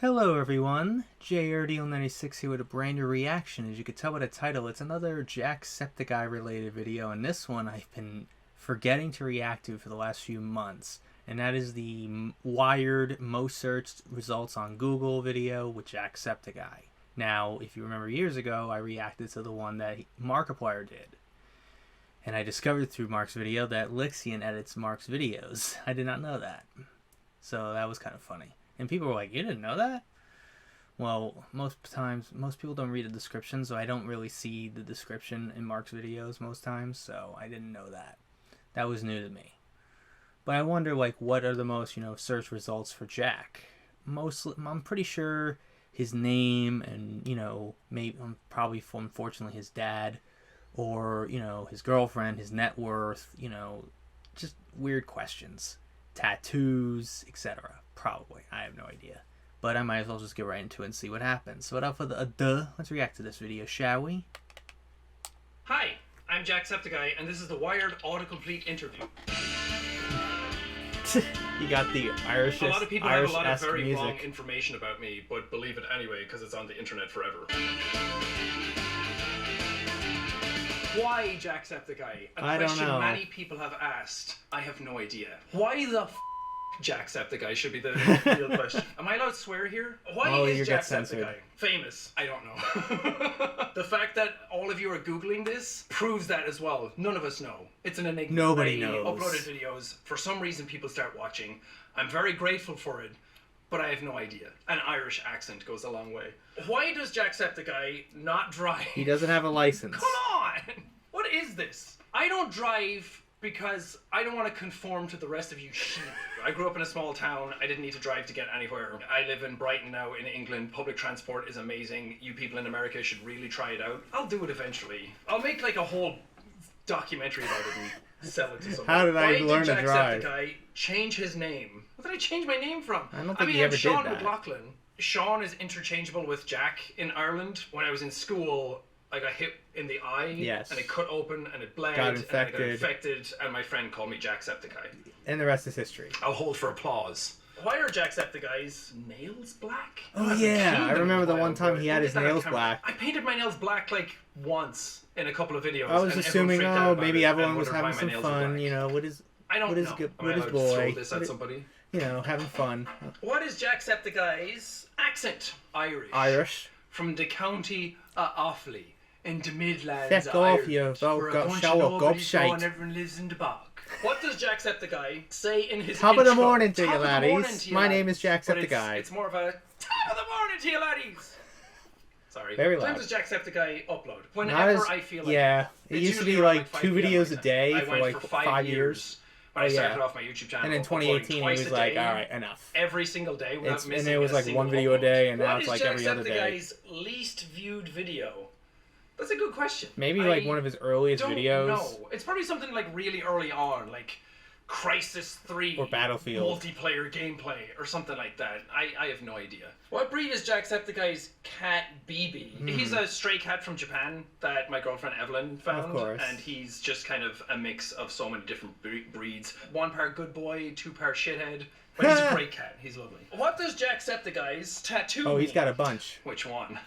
Hello everyone, JRDL96 here with a brand new reaction. As you can tell by the title, it's another Jacksepticeye related video, and this one I've been forgetting to react to for the last few months. And that is the Wired most searched results on Google video with Jacksepticeye. Now, if you remember years ago, I reacted to the one that Markiplier did. And I discovered through Mark's video that Lixian edits Mark's videos. I did not know that. So that was kind of funny. And people were like, you didn't know that? Well, most people don't read the description, so I don't really see the description in Mark's videos most times, so I didn't know that. That was new to me. But I wonder, like, what are the most, search results for Jack? Mostly, I'm pretty sure his name and, maybe, probably, unfortunately, his dad, or, his girlfriend, his net worth, just weird questions. Tattoos, etc. Probably. I have no idea. But I might as well just get right into it and see what happens. So without further ado, let's react to this video, shall we? Hi, I'm Jacksepticeye, and this is the Wired autocomplete interview. You got the Irish. A lot of people have a lot of very music. wrong information about me, but believe it anyway because it's on the internet forever. Why Jacksepticeye? I don't know. Many people have asked. I have no idea. Why the Jacksepticeye should be the real question. Am I allowed to swear here? Why is Jacksepticeye famous? I don't know. The fact that all of you are Googling this proves that as well. None of us know. It's an enigma. Nobody knows. Uploaded videos. For some reason, people start watching. I'm very grateful for it, but I have no idea. An Irish accent goes a long way. Why does Jacksepticeye not drive? He doesn't have a license. Come on! What is this? I don't drive because I don't want to conform to the rest of you sheep. I grew up in a small town. I didn't need to drive to get anywhere. I live in Brighton now in England. Public transport is amazing. You people in America should really try it out. I'll do it eventually. I'll make like a whole documentary about it and sell it to someone. How did I learn to drive? Jacksepticeye change his name? What did I change my name from? I don't think he ever Sean did that. McLaughlin. Sean is interchangeable with Jack in Ireland. When I was in school, I got hit in the eye, yes, and it cut open, and it bled, got and I got infected, and my friend called me Jacksepticeye. And the rest is history. I'll hold for applause. Why are Jacksepticeye's nails black? Oh yeah, I remember the one time he had his nails black. I painted my nails black like once in a couple of videos. I was assuming, maybe everyone was having some fun, what is boy, this at somebody? Having fun. What is Jacksepticeye's accent? Irish. From the county of Offaly in the Midlands. Feck off, you gobshite. Everyone lives in the bog. What does Jacksepticeye say in his Top intro? of the morning to you, laddies. My name is Jacksepticeye. It's more of a top of the morning to you, laddies. Sorry. Very loud. When does Jacksepticeye upload? Whenever I feel like it. It used to be like 2 videos a day for like 5 years. When I started off my YouTube channel. And in 2018 he was like, alright, enough. Every single day without missing and it was like 1 video a day, and now it's like every other day. What is Jacksepticeye's least viewed video? That's a good question. Maybe like one of his earliest videos. No, it's probably something like really early on, like Crisis 3 or Battlefield multiplayer gameplay or something like that. I have no idea. What breed is Jacksepticeye's cat BB? He's a stray cat from Japan that my girlfriend Evelyn found. Of course. And he's just kind of a mix of so many different breeds. 1 part good boy, 2 part shithead. But he's a great cat. He's lovely. What does Jacksepticeye's tattoo mean? He's got a bunch. Which one?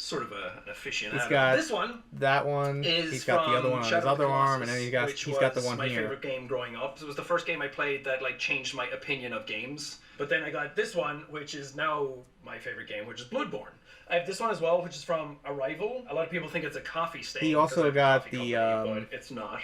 Sort of an aficionado. He's got this one. That one. He's got the other one on his other arm, and then he's got the one my here. favorite game growing up. It was the first game I played that like changed my opinion of games. But then I got this one, which is now my favorite game, which is Bloodborne. I have this one as well, which is from Arrival. A lot of people think it's a coffee stain. He also got the but it's not.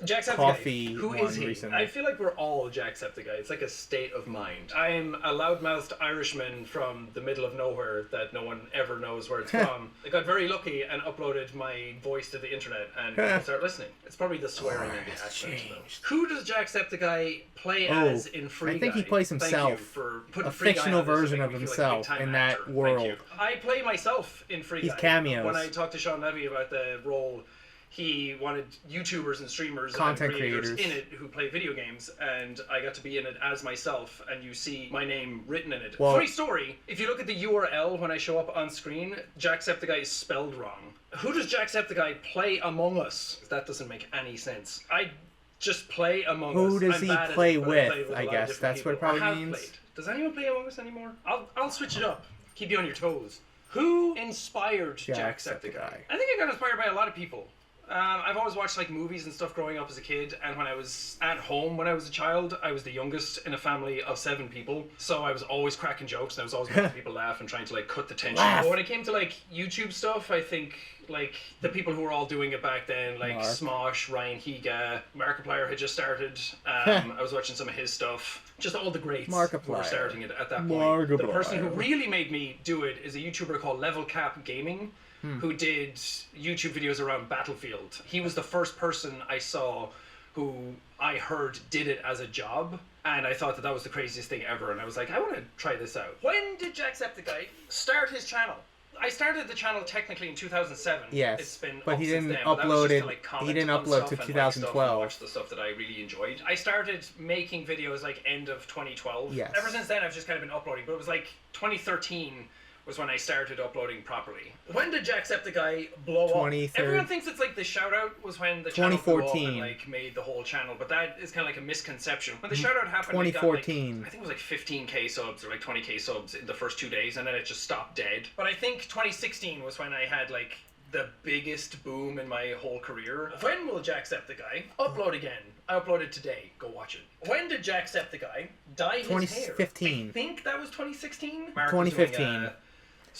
Jacksepticeye. Who is he? Recently. I feel like we're all Jacksepticeye. It's like a state of mind. I'm a loudmouthed Irishman from the middle of nowhere that no one ever knows where it's from. I got very lucky and uploaded my voice to the internet, and people start listening. It's probably the swearing and the accent, though. Who does Jacksepticeye play as in Free Guy? I think he plays himself. For a fictional version of himself in that world. I play myself in Free Guy. He's cameos. When I talked to Sean Levy about the role, he wanted YouTubers and streamers content and creators in it who play video games, and I got to be in it as myself, and you see my name written in it. Well, funny story, if you look at the URL when I show up on screen, Jacksepticeye is spelled wrong. Who does Jacksepticeye play Among Us? That doesn't make any sense. I just play Among Us. Who does he play with, I guess. That's what it probably means. Does anyone play Among Us anymore? I'll switch it up. keep you on your toes. Who inspired Jacksepticeye? I think I got inspired by a lot of people. I've always watched like movies and stuff growing up as a kid, and when I was at home when I was a child, I was the youngest in a family of 7 people, so I was always cracking jokes and I was always making people laugh and trying to like cut the tension. But when it came to like YouTube stuff, I think like the people who were all doing it back then, like Smosh, Ryan Higa, Markiplier had just started. I was watching some of his stuff. Just all the greats who were starting it at that point. The person who really made me do it is a YouTuber called Level Cap Gaming, who did YouTube videos around Battlefield. He was the first person I saw who I heard did it as a job, and I thought that that was the craziest thing ever, and I was like, I want to try this out. When did Jacksepticeye start his channel? I started the channel technically in 2007. Yes, it's been but up he since didn't then, upload it. Like, he didn't upload to 2012. Watch the stuff that I really enjoyed. I started making videos like end of 2012. Yes. Ever since then, I've just kind of been uploading. But it was like 2013 was when I started uploading properly. When did Jacksepticeye blow up? Everyone thinks it's like the shout out was when the channel blew up and like made the whole channel, but that is kind of like a misconception. When the shout out happened, 2014. Got, like, I think it was like 15k subs or like 20k subs in the first 2 days, and then it just stopped dead. But I think 2016 was when I had like the biggest boom in my whole career. When will Jacksepticeye upload again? I uploaded today. Go watch it. When did Jacksepticeye dye his hair? 2015. I think that was 2016. 2015.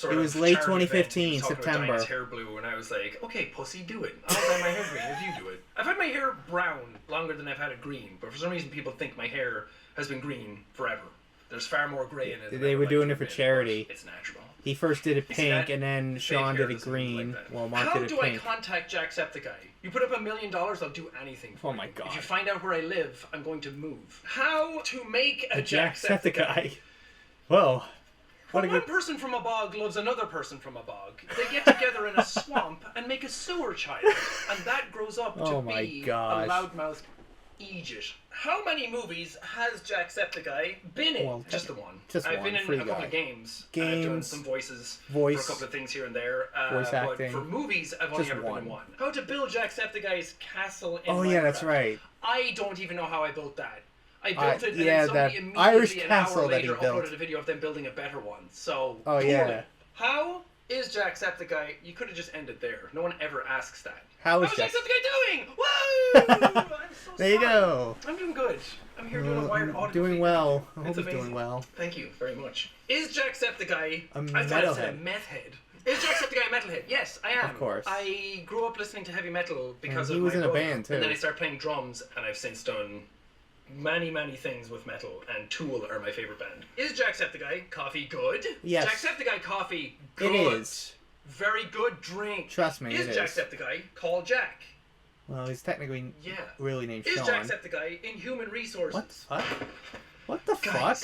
It was late 2015, September. His hair blue, and I was like, okay, pussy, do it. I'll dye my hair green if you do it. I've had my hair brown longer than I've had it green, but for some reason people think my hair has been green forever. There's far more grey in it. They were doing it for charity. It's natural. He first did it pink, and then Sean did it green. Well, Mark did it pink. How do I contact Jacksepticeye? You put up $1 million, I'll do anything for you. Oh my god. If you find out where I live, I'm going to move. How to make a Jacksepticeye? Well... When one person from a bog loves another person from a bog, they get together in a swamp and make a sewer child, and that grows up to be a loudmouth Egypt. How many movies has Jacksepticeye been in? Well, just the one. I've been in a couple of games. I've done some voices for a couple of things here and there. Voice acting. But for movies, I've only ever been in one. How to build Jacksepticeye's castle in Minecraft. Oh yeah, that's right. I don't even know how I built that. I built it, and yeah, then somebody that Irish an castle hour later that he built. uploaded a video of them building a better one. So, oh yeah. How is Jacksepticeye? You could have just ended there. No one ever asks that. How's Jacksepticeye doing? Woo! I'm so there you go. I'm doing good. I'm here doing a wired audio. Doing well. I hope he's doing well. Thank you very much. Is Jacksepticeye a metalhead? A meth head. Is Jacksepticeye a metalhead? Yes, I am. Of course. I grew up listening to heavy metal because of my brother. He was in a band too. And then I started playing drums, and I've since done many things with metal, and Tool are my favorite band. Is Jacksepticeye coffee good? Yes. Jacksepticeye coffee good. It is. Very good drink. Trust me, is Jacksepticeye called Jack? Well, he's technically really named Is Sean. Is Jacksepticeye in human resources? What the fuck?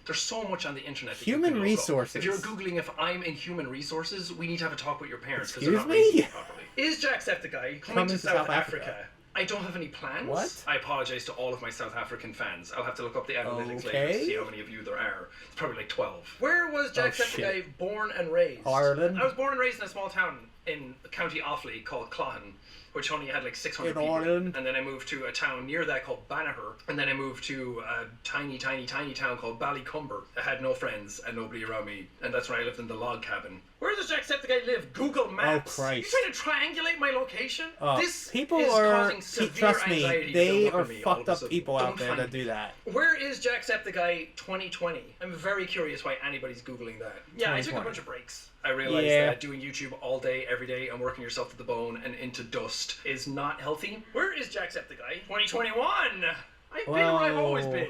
There's so much on the internet. Human resources. If you're Googling if I'm in human resources, we need to have a talk with your parents. Excuse me? Properly. Is Jacksepticeye coming to South Africa? I don't have any plans. What? I apologize to all of my South African fans. I'll have to look up the analytics later to see how many of you there are. It's probably like 12. Where was Jacksepticeye born and raised? Ireland. I was born and raised in a small town in County Offaly called Cloughan, which only had like 600 in people. Ireland. And then I moved to a town near that called Banagher. And then I moved to a tiny town called Ballycumber. I had no friends and nobody around me. And that's when I lived in the log cabin. Where does Jacksepticeye live? Google Maps. Oh, Christ. You trying to triangulate my location? This people is causing severe trust me, they are fucked up people out there that do that. Where is Jacksepticeye 2020? I'm very curious why anybody's Googling that. Yeah, I took a bunch of breaks. I realized that doing YouTube all day, every day, and working yourself to the bone and into dust is not healthy. Where is Jacksepticeye 2021? I've been where I've always been.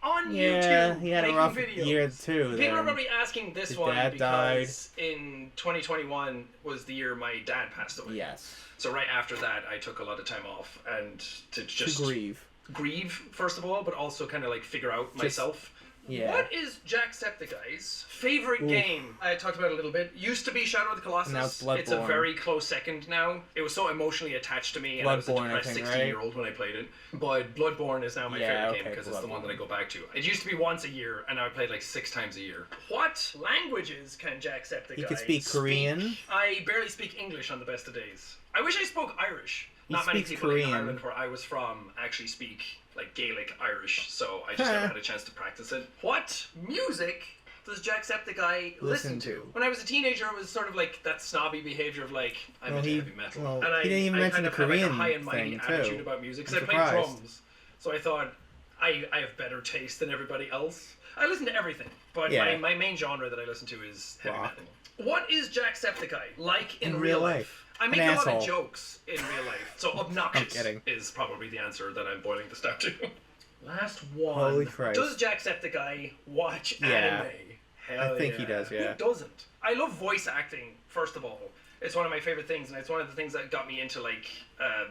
On YouTube, he had a rough year too. People are probably asking this one because in 2021 was the year my dad passed away. Yes. So right after that, I took a lot of time off and to just grieve first of all, but also kind of like figure out myself. Yeah. What is Jacksepticeye's favorite game? I talked about it a little bit. Used to be Shadow of the Colossus. Now it's Bloodborne. It's a very close second now. It was so emotionally attached to me, and I was a depressed 16-year-old when I played it. But Bloodborne is now my favorite game because it's the one that I go back to. It used to be once a year, and now I play it like 6 times a year. What languages can Jacksepticeye You can speak Korean. I barely speak English on the best of days. I wish I spoke Irish. Not many people in Ireland where I was from actually speak like Gaelic Irish, so I just never had a chance to practice it. What music does Jacksepticeye listen to? When I was a teenager, it was sort of like that snobby behavior of like, I'm into heavy metal. Well, and he didn't even mention kind the of had like Korean a high and mighty thing, attitude too. about music, I'm because I played surprised. drums. So I thought, I have better taste than everybody else. I listen to everything, but Yeah. my main genre that I listen to is heavy Rock. metal. What is Jacksepticeye like in real real life? I make a lot of jokes in real life, so obnoxious is probably the answer that I'm boiling this down to. Last one. Holy Christ. Does Jacksepticeye watch anime? Hell I think he does, yeah. Who doesn't? I love voice acting, first of all. It's one of my favorite things, and it's one of the things that got me into like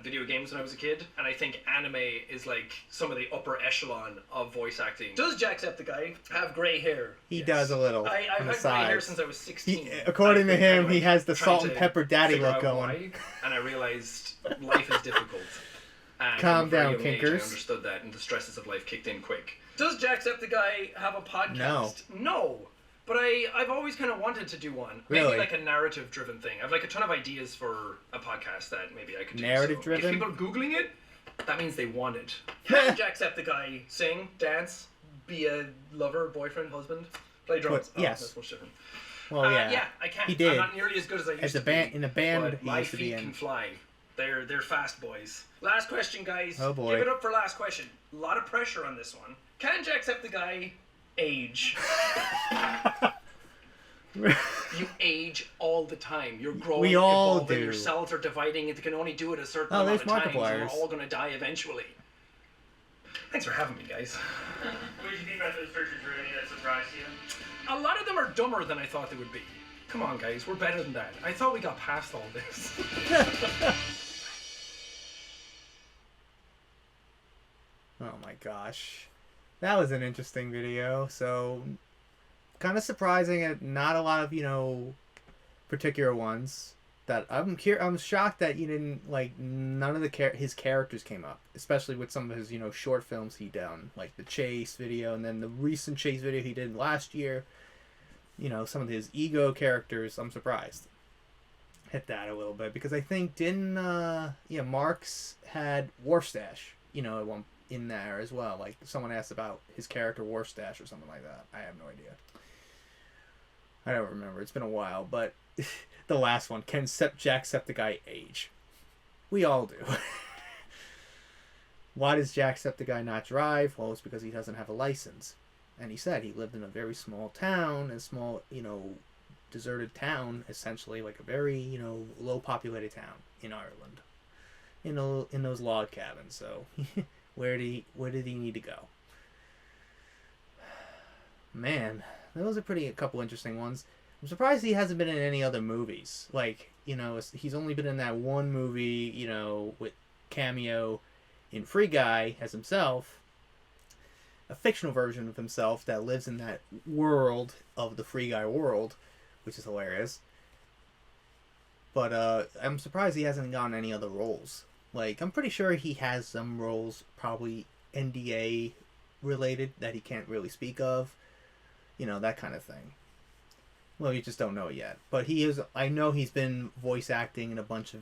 video games when I was a kid. And I think anime is like some of the upper echelon of voice acting. Does Jacksepticeye have gray hair? He does a little. I've had gray hair since I was 16. According to him, he has the trying salt and to pepper daddy figure look out going. why, and I realized life is difficult. And Calm from a very down, young age, kinkers. I understood that, and the stresses of life kicked in quick. Does Jacksepticeye have a podcast? No. But I've always kind of wanted to do one. Maybe Really? like a narrative-driven thing. I've like a ton of ideas for a podcast that maybe I could do. Narrative-driven? So if people are Googling it, that means they want it. Can Jacksepticeye sing, dance, be a lover, boyfriend, husband, play drums? Yes. That's much different. Well, Yeah, I can. He did. I'm not nearly as good as I used to be. In a band, but he my used to be feet in. can fly. They're fast boys. Last question, guys. Oh, boy. Give it up for last question. A lot of pressure on this one. Can Jacksepticeye age? You age all the time. You're growing, We all evolving. do. Your cells are dividing. It can only do it a certain Oh, amount there's of times. Markipliers. And we're all going to die eventually. Thanks for having me, guys. What did you think about those searches? Were any that surprised you? A lot of them are dumber than I thought they would be. Come on, guys. We're better than that. I thought we got past all this. Oh my gosh. That was an interesting video. So, kind of surprising that not a lot of, particular ones. That I'm shocked that you didn't, like, none of his characters came up. Especially with some of his, short films he done. Like the Chase video and then the recent Chase video he did last year. Some of his ego characters, I'm surprised. Hit that a little bit. Because I think, Marks had Warstash, at one in there as well. Like, someone asked about his character Warstash or something like that. I have no idea. I don't remember. It's been a while, but the last one, can Jacksepticeye age? We all do. Why does Jacksepticeye not drive? Well, it's because he doesn't have a license. And he said he lived in a very small town, a small, deserted town, essentially, like a very, low populated town in Ireland. In those log cabins. So, where did he need to go? Man, those are a couple interesting ones. I'm surprised he hasn't been in any other movies. Like, he's only been in that one movie, with cameo in Free Guy as himself. A fictional version of himself that lives in that world of the Free Guy world, which is hilarious. But I'm surprised he hasn't gotten any other roles. Like, I'm pretty sure he has some roles, probably NDA related, that he can't really speak of. That kind of thing. Well, you just don't know yet. But I know he's been voice acting in a bunch of,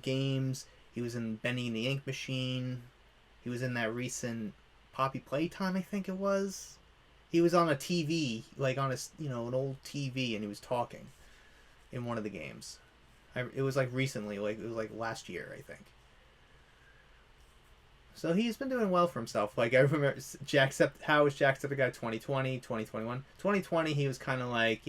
games. He was in Benny and the Ink Machine. He was in that recent Poppy Playtime, I think it was. He was on a TV, like on an old TV, and he was talking in one of the games. It was like recently, like it was like last year, I think. So he's been doing well for himself. Like, I remember how was Jacksepticeye 2020, 2021? 2020, he was kind of like,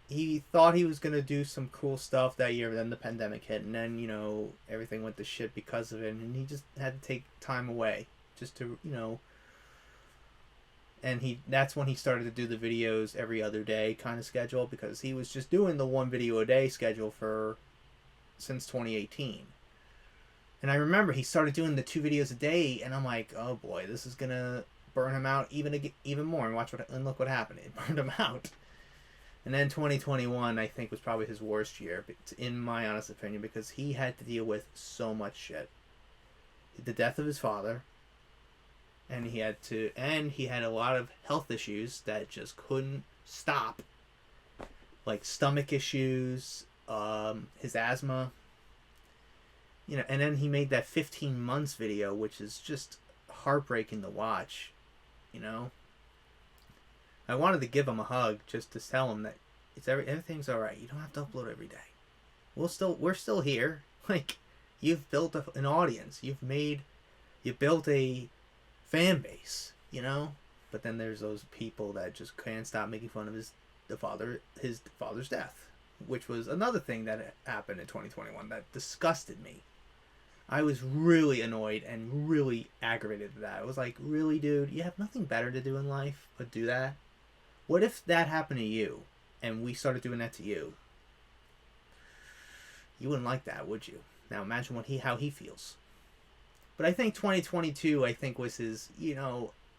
he thought he was going to do some cool stuff that year, but then the pandemic hit, and then, everything went to shit because of it, and he just had to take time away just to, and that's when he started to do the videos every other day kind of schedule, because he was just doing the one video a day schedule since 2018. And I remember he started doing the 2 videos a day, and I'm like, oh boy, this is gonna burn him out even more. And look what happened. It burned him out. And then 2021, I think, was probably his worst year, in my honest opinion, because he had to deal with so much shit. The death of his father, and he had a lot of health issues that just couldn't stop, like stomach issues, his asthma. And then he made that 15 months video, which is just heartbreaking to watch, I wanted to give him a hug just to tell him that everything's all right. You don't have to upload every day. We're still here. Like, you've built an audience. You built a fan base, you know. But then there's those people that just can't stop making fun of his father's death, which was another thing that happened in 2021 that disgusted me. I was really annoyed and really aggravated at that. I was like, really, dude? You have nothing better to do in life but do that? What if that happened to you and we started doing that to you? You wouldn't like that, would you? Now imagine how he feels. But I think 2022, was his,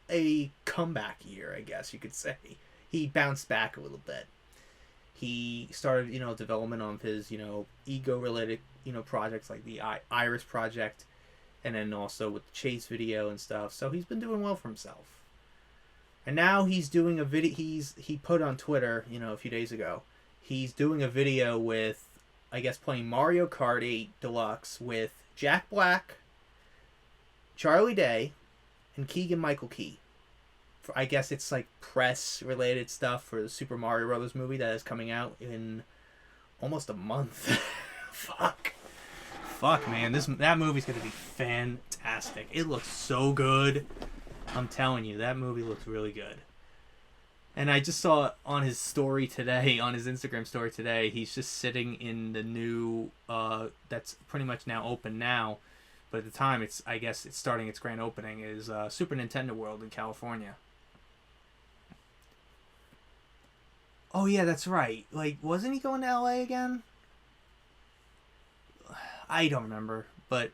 a comeback year, I guess you could say. He bounced back a little bit. He started, development of his, ego-related, projects like the Iris project, and then also with the Chase video and stuff. So he's been doing well for himself. And now he's doing a video. He put on Twitter, a few days ago. He's doing a video with, I guess, playing Mario Kart 8 Deluxe with Jack Black, Charlie Day, and Keegan-Michael Key. I guess it's like press-related stuff for the Super Mario Brothers movie that is coming out in almost a month. Fuck, man. That movie's gonna be fantastic. It looks so good. I'm telling you, that movie looks really good. And I just saw on his story today, on his Instagram story today, he's just sitting in the new, that's pretty much now open now, but at the time it's starting its grand opening, is Super Nintendo World in California. Oh yeah, that's right. Like, wasn't he going to LA again? I don't remember, but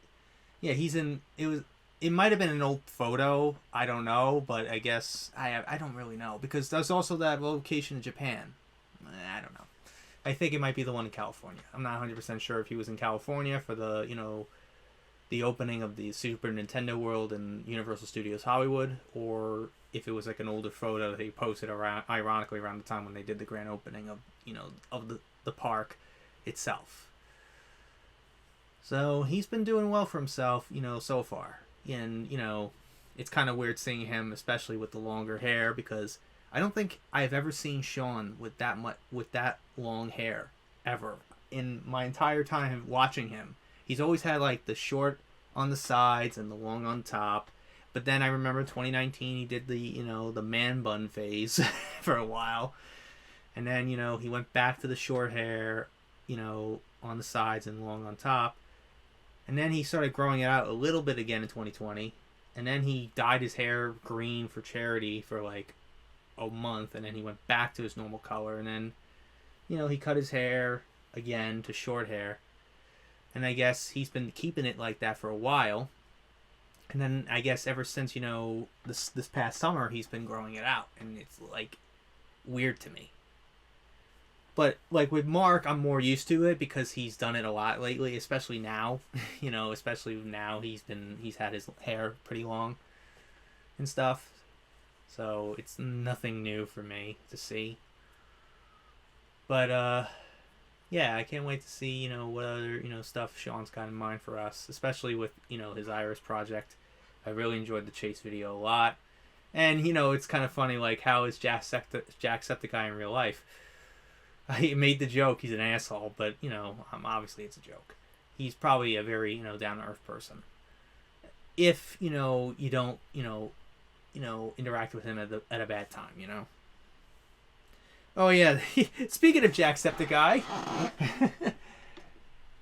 yeah, it might have been an old photo. I don't know, but I guess I don't really know, because there's also that location in Japan. I don't know. I think it might be the one in California. I'm not 100% sure if he was in California for the, the opening of the Super Nintendo World in Universal Studios Hollywood, or if it was like an older photo that he posted ironically around the time when they did the grand opening of, of the park itself. So he's been doing well for himself, so far. And, it's kind of weird seeing him, especially with the longer hair, because I don't think I've ever seen Sean with that long hair ever in my entire time watching him. He's always had like the short on the sides and the long on top. But then I remember 2019 he did the, the man bun phase for a while. And then, he went back to the short hair, on the sides and long on top. And then he started growing it out a little bit again in 2020. And then he dyed his hair green for charity for like a month. And then he went back to his normal color. And then, he cut his hair again to short hair. And I guess he's been keeping it like that for a while. And then I guess ever since, this past summer, he's been growing it out. And it's like weird to me. But like with Mark, I'm more used to it because he's done it a lot lately, especially now. Especially now he's had his hair pretty long and stuff. So it's nothing new for me to see. But yeah, I can't wait to see, what other, stuff Sean's got in mind for us, especially with, his Iris project. I really enjoyed the Chase video a lot. And, it's kind of funny, like, how is Jacksepticeye in real life? I made the joke, he's an asshole, but, obviously it's a joke. He's probably a very, down-to-earth person. If, you don't, interact with him at a bad time, Oh yeah, speaking of Jacksepticeye,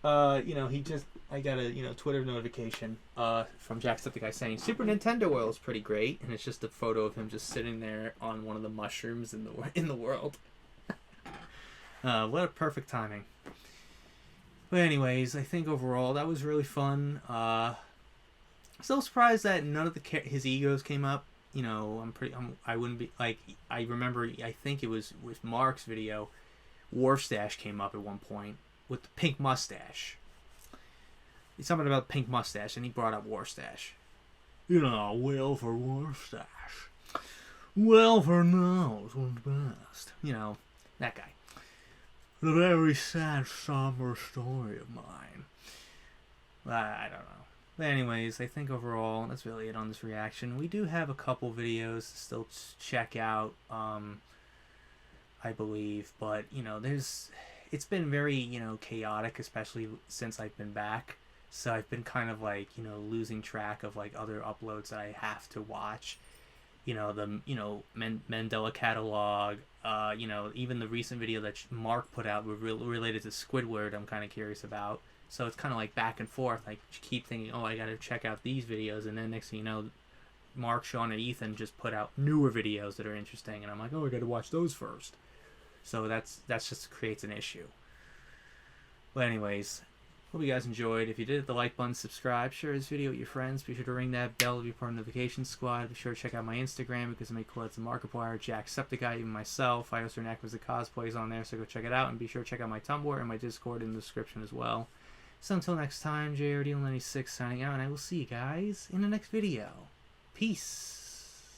I got a Twitter notification from Jacksepticeye saying Super Nintendo World is pretty great, and it's just a photo of him just sitting there on one of the mushrooms in the world. What a perfect timing. But anyways, I think overall that was really fun. Still surprised that none of his egos came up. I wouldn't be like, I remember, I think it was with Mark's video, Warstash came up at one point with the pink mustache. It's something about pink mustache, and he brought up Warstash. Will for Warstash. Will for nose was best. That guy. The very sad, somber story of mine. I don't know. But anyways, I think overall that's really it on this reaction. We do have a couple videos to still check out, I believe, but you know, it's been very, you know, chaotic, especially since I've been back. So I've been kind of like, you know, losing track of like other uploads that I have to watch. You know, the, you know, Mandela catalog, you know, even the recent video that Mark put out related to Squidward, I'm kind of curious about. So it's kind of like back and forth. Like, you keep thinking, oh, I got to check out these videos, and then next thing you know, Mark, Sean, and Ethan just put out newer videos that are interesting, and I'm like, oh, I got to watch those first. So that's just creates an issue. But anyways, hope you guys enjoyed. If you did, hit the like button, subscribe, share this video with your friends. Be sure to ring that bell to be part of the notification squad. Be sure to check out my Instagram because I make cool ads on Markiplier, Jacksepticeye, even myself. I also enact with the cosplays on there, so go check it out. And be sure to check out my Tumblr and my Discord in the description as well. So until next time, JRD96 signing out, and I will see you guys in the next video. Peace.